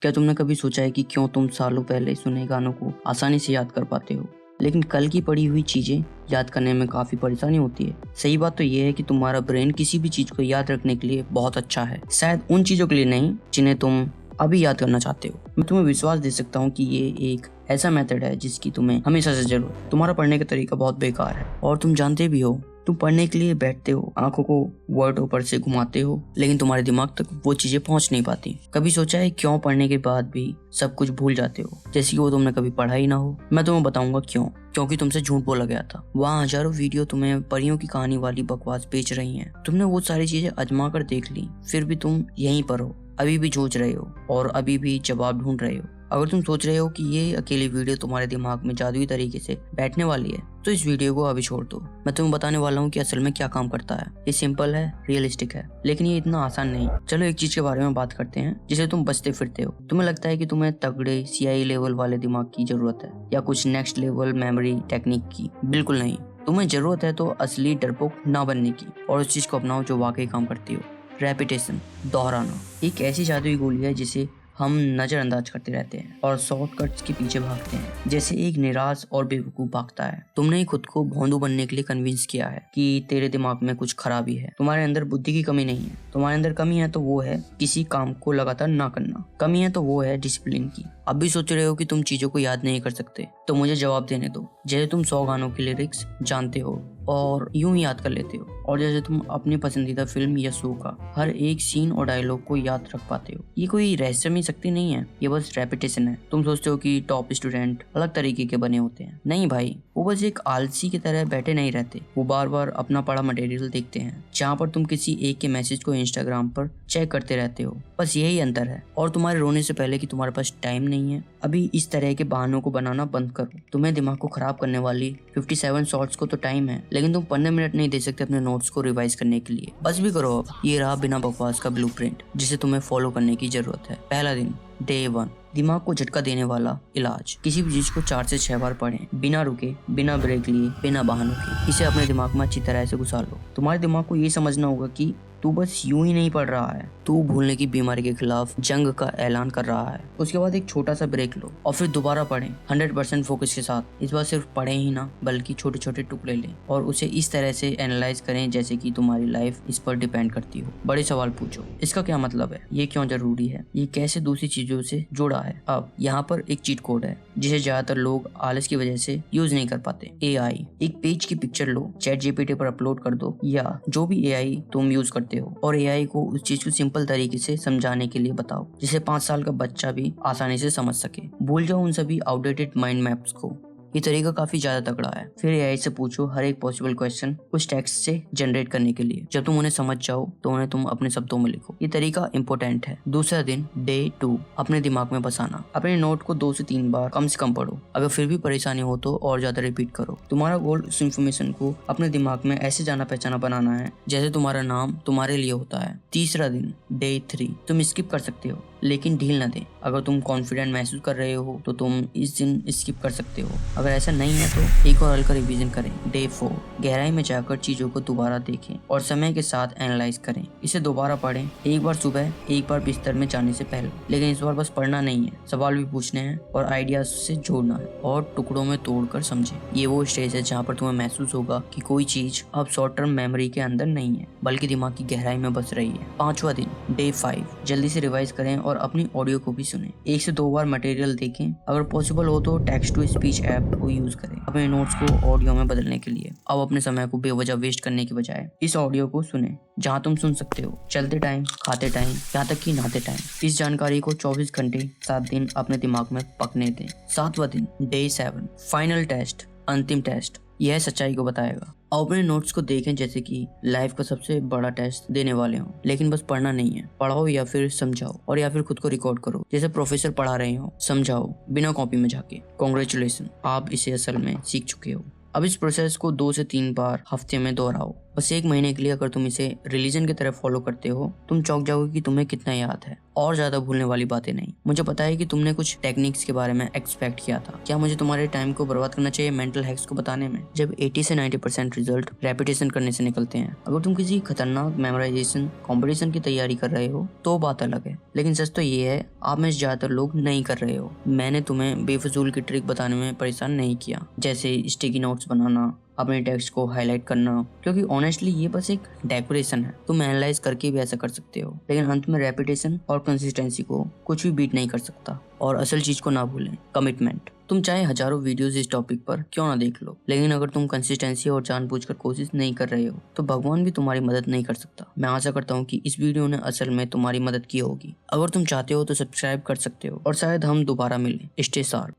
क्या तुमने कभी सोचा है कि क्यों तुम सालों पहले सुने गानों को आसानी से याद कर पाते हो, लेकिन कल की पढ़ी हुई चीजें याद करने में काफी परेशानी होती है। सही बात तो यह है कि तुम्हारा ब्रेन किसी भी चीज को याद रखने के लिए बहुत अच्छा है, शायद उन चीजों के लिए नहीं जिन्हें तुम अभी याद करना चाहते हो। मैं तुम्हें विश्वास दे सकता हूँ कि ये एक ऐसा मेथड है जिसकी तुम्हें हमेशा से जरूरत है। तुम्हारा पढ़ने का तरीका बहुत बेकार है और तुम जानते भी हो। तुम पढ़ने के लिए बैठते हो, आंखों को वर्ड ऊपर से घुमाते हो, लेकिन तुम्हारे दिमाग तक वो चीजें पहुंच नहीं पाती। कभी सोचा है क्यों पढ़ने के बाद भी सब कुछ भूल जाते हो, जैसे कि वो तुमने कभी पढ़ा ही ना हो? मैं तुम्हें बताऊंगा क्यों। क्योंकि तुमसे झूठ बोला गया था। वहाँ हजारों वीडियो तुम्हें परियों की कहानी वाली बकवास बेच रही हैं। तुमने वो सारी चीजें आजमा कर देख ली, फिर भी तुम यहीं पर हो, अभी भी सोच रहे हो और अभी भी जवाब ढूंढ रहे हो। अगर तुम सोच रहे हो कि ये अकेली वीडियो तुम्हारे दिमाग में जादुई तरीके से बैठने वाली है, तो इस वीडियो को अभी छोड़ दो। मैं तुम्हें बताने वाला हूँ कि असल में क्या काम करता है। ये सिंपल है, रियलिस्टिक है, लेकिन ये इतना आसान नहीं। चलो एक चीज के बारे में बात करते हैं जिसे तुम बचते फिरते हो। तुम्हें लगता है कि तुम्हें तगड़े CI लेवल वाले दिमाग की जरूरत है या कुछ नेक्स्ट लेवल मेमोरी टेक्निक की। बिल्कुल नहीं। तुम्हें जरूरत है तो असली डरपोक ना बनने की, और उस चीज को अपनाओ जो वाकई काम करती हो। रेपिटेशन, दोहराना, एक ऐसी जादुई गोली है जिसे हम नजरअंदाज करते रहते हैं और शॉर्टकट्स के पीछे भागते हैं, जैसे एक निराश और बेवकूफ भागता है। तुमने ही खुद को भोंदू बनने के लिए कन्विंस किया है कि तेरे दिमाग में कुछ खराबी है। तुम्हारे अंदर बुद्धि की कमी नहीं है। तुम्हारे अंदर कमी है तो वो है किसी काम को लगातार ना करना। कमी है तो वो है डिसिप्लिन की। अब भी सोच रहे हो कि तुम चीजों को याद नहीं कर सकते, तो मुझे जवाब देने दो। जैसे तुम 100 गानों के लिरिक्स जानते हो और यूं ही याद कर लेते हो, और जैसे तुम अपनी पसंदीदा फिल्म या शो का हर एक सीन और डायलॉग को याद रख पाते हो। ये कोई रहस्यमय शक्ति नहीं है, ये बस रेपिटेशन है। तुम सोचते हो कि टॉप स्टूडेंट अलग तरीके के बने होते हैं। नहीं भाई, वो बस एक आलसी की तरह बैठे नहीं रहते। वो बार बार अपना पढ़ा मटेरियल देखते हैं। जहाँ पर तुम किसी एक के मैसेज को इंस्टाग्राम पर चेक करते रहते हो, बस यही अंतर है। और तुम्हारे रोने से पहले कि तुम्हारे पास टाइम नहीं है, अभी इस तरह के बहानों को बनाना बंद करो। तुम्हें दिमाग को खराब करने वाली 57 शॉर्ट्स को तो टाइम है, लेकिन तुम 15 मिनट नहीं दे सकते अपने नोट्स को रिवाइज करने के लिए। बस भी करो अब। ये रहा बिना बकवास का ब्लूप्रिंट जिसे तुम्हें फॉलो करने की जरूरत है। पहला दिन, डे 1, दिमाग को झटका देने वाला इलाज। किसी भी चीज को 4 से 6 बार पढ़ें, बिना रुके, बिना ब्रेक लिए, बिना बहानों के। इसे अपने दिमाग में अच्छी तरह से घुसा लो। तुम्हारे दिमाग को ये समझना होगा कि तू बस यूं ही नहीं पढ़ रहा है, तू भूलने की बीमारी के खिलाफ जंग का ऐलान कर रहा है। उसके बाद एक छोटा सा ब्रेक लो और फिर दोबारा पढ़ें 100% फोकस के साथ। इस बार सिर्फ पढ़ें ही ना, बल्कि छोटे छोटे टुकड़े लें और उसे इस तरह से एनालाइज करें जैसे कि तुम्हारी लाइफ इस पर डिपेंड करती हो। बड़े सवाल पूछो, इसका क्या मतलब है, ये क्यों जरूरी है, ये कैसे दूसरी चीजों से जुड़ा है। अब यहाँ पर एक चीट कोड है जिसे ज्यादातर लोग आलस की वजह से यूज नहीं कर पाते। AI, एक पेज की पिक्चर लो, ChatGPT पर अपलोड कर दो या जो भी AI तुम यूज करते हो, और AI को उस चीज को सिंपल तरीके से समझाने के लिए बताओ जिसे 5 साल का बच्चा भी आसानी से समझ सके। भूल जाओ उन सभी आउटडेटेड माइंड मैप्स को। ये तरीका काफी ज्यादा तगड़ा है। फिर AI से पूछो हर एक पॉसिबल क्वेश्चन कुछ टेक्स्ट से जनरेट करने के लिए। जब तुम उन्हें समझ जाओ तो उन्हें तुम अपने शब्दों में लिखो। ये तरीका इम्पोर्टेंट है। दूसरा दिन, डे 2, अपने दिमाग में बसाना। अपने नोट को 2 से 3 बार कम से कम पढ़ो। अगर फिर भी परेशानी हो तो और ज्यादा रिपीट करो। तुम्हारा गोल उस इन्फॉर्मेशन को अपने दिमाग में ऐसे जाना पहचाना बनाना है जैसे तुम्हारा नाम तुम्हारे लिए होता है। तीसरा दिन, डे 3, तुम स्किप कर सकते हो लेकिन ढील न दे। अगर तुम कॉन्फिडेंट महसूस कर रहे हो तो तुम इस दिन स्किप कर सकते हो। अगर ऐसा नहीं है तो एक और हल्का रिवीजन करें। डे 4, गहराई में जाकर चीजों को दोबारा देखें और समय के साथ एनालाइज करें। इसे दोबारा पढ़ें, एक बार सुबह, एक बार बिस्तर में जाने से पहले। लेकिन इस बार बस पढ़ना नहीं है, सवाल भी पूछने हैं और आइडियाज से जोड़ना है और टुकड़ों में तोड़कर समझें। ये वो स्टेज है जहाँ पर तुम्हें महसूस होगा कि कोई चीज अब शॉर्ट टर्म मेमोरी के अंदर नहीं है बल्कि दिमाग की गहराई में बस रही है। 5वां दिन, डे 5, जल्दी से रिवाइज करें और अपनी ऑडियो को भी सुने। 1 से 2 बार मटेरियल देखें। अगर पॉसिबल हो तो टेक्स्ट टू स्पीच ऐप को यूज करें अपने नोट्स को ऑडियो में बदलने के लिए। अब अपने समय को बेवजह वेस्ट करने की बजाय इस ऑडियो को सुने जहां तुम सुन सकते हो, चलते टाइम, खाते टाइम, यहाँ तक कि नहाते टाइम। इस जानकारी को 24 घंटे 7 दिन अपने दिमाग में पकने दें। 7वां दिन, डे 7, फाइनल टेस्ट, अंतिम टेस्ट। यह सच्चाई को बताएगा। अब अपने नोट्स को देखें जैसे कि लाइफ का सबसे बड़ा टेस्ट देने वाले हो, लेकिन बस पढ़ना नहीं है। पढ़ाओ या फिर समझाओ, और या फिर खुद को रिकॉर्ड करो जैसे प्रोफेसर पढ़ा रहे हो। समझाओ बिना कॉपी में जाके। कॉन्ग्रेचुलेशन, आप इसे असल में सीख चुके हो। अब इस प्रोसेस को 2 से 3 बार हफ्ते में दोहराओ। बस 1 महीने के लिए अगर तुम इसे रिलीजन की तरह फॉलो करते हो, तुम चौंक जाओगे कि तुम्हें कितना याद है, और ज्यादा भूलने वाली बातें नहीं। मुझे पता है कि तुमने कुछ टेक्निक्स के बारे में एक्सपेक्ट किया था। क्या मुझे तुम्हारे टाइम को बर्बाद करना चाहिए मेंटल हैक्स को बताने में, जब 80 से 90% रिजल्ट रेपिटेशन करने से निकलते हैं। अगर तुम किसी खतरनाक मेमोराइजेशन कंपटीशन की तैयारी कर रहे हो तो बात अलग है, लेकिन सच तो ये है आप में से ज्यादातर लोग नहीं कर रहे हो। मैंने तुम्हें बेफजूल की ट्रिक बताने में परेशान नहीं किया, जैसे स्टिकी नोट्स बनाना, अपने टेक्स्ट को हाईलाइट करना, क्योंकि ऑनेस्टली ये बस एक डेकोरेशन है। तुम एनालाइज करके भी ऐसा कर सकते हो, लेकिन अंत में रेपिटेशन और कंसिस्टेंसी को कुछ भी बीट नहीं कर सकता। और असल चीज को ना भूलें, कमिटमेंट। तुम चाहे हजारों वीडियोस इस टॉपिक पर क्यों ना देख लो, लेकिन अगर तुम कंसिस्टेंसी और जानबूझकर कोशिश नहीं कर रहे हो तो भगवान भी तुम्हारी मदद नहीं कर सकता। मैं आशा करता हूँ कि इस वीडियो ने असल में तुम्हारी मदद की होगी। अगर तुम चाहते हो तो सब्सक्राइब कर सकते हो और शायद हम दोबारा मिलें। Stay sharp.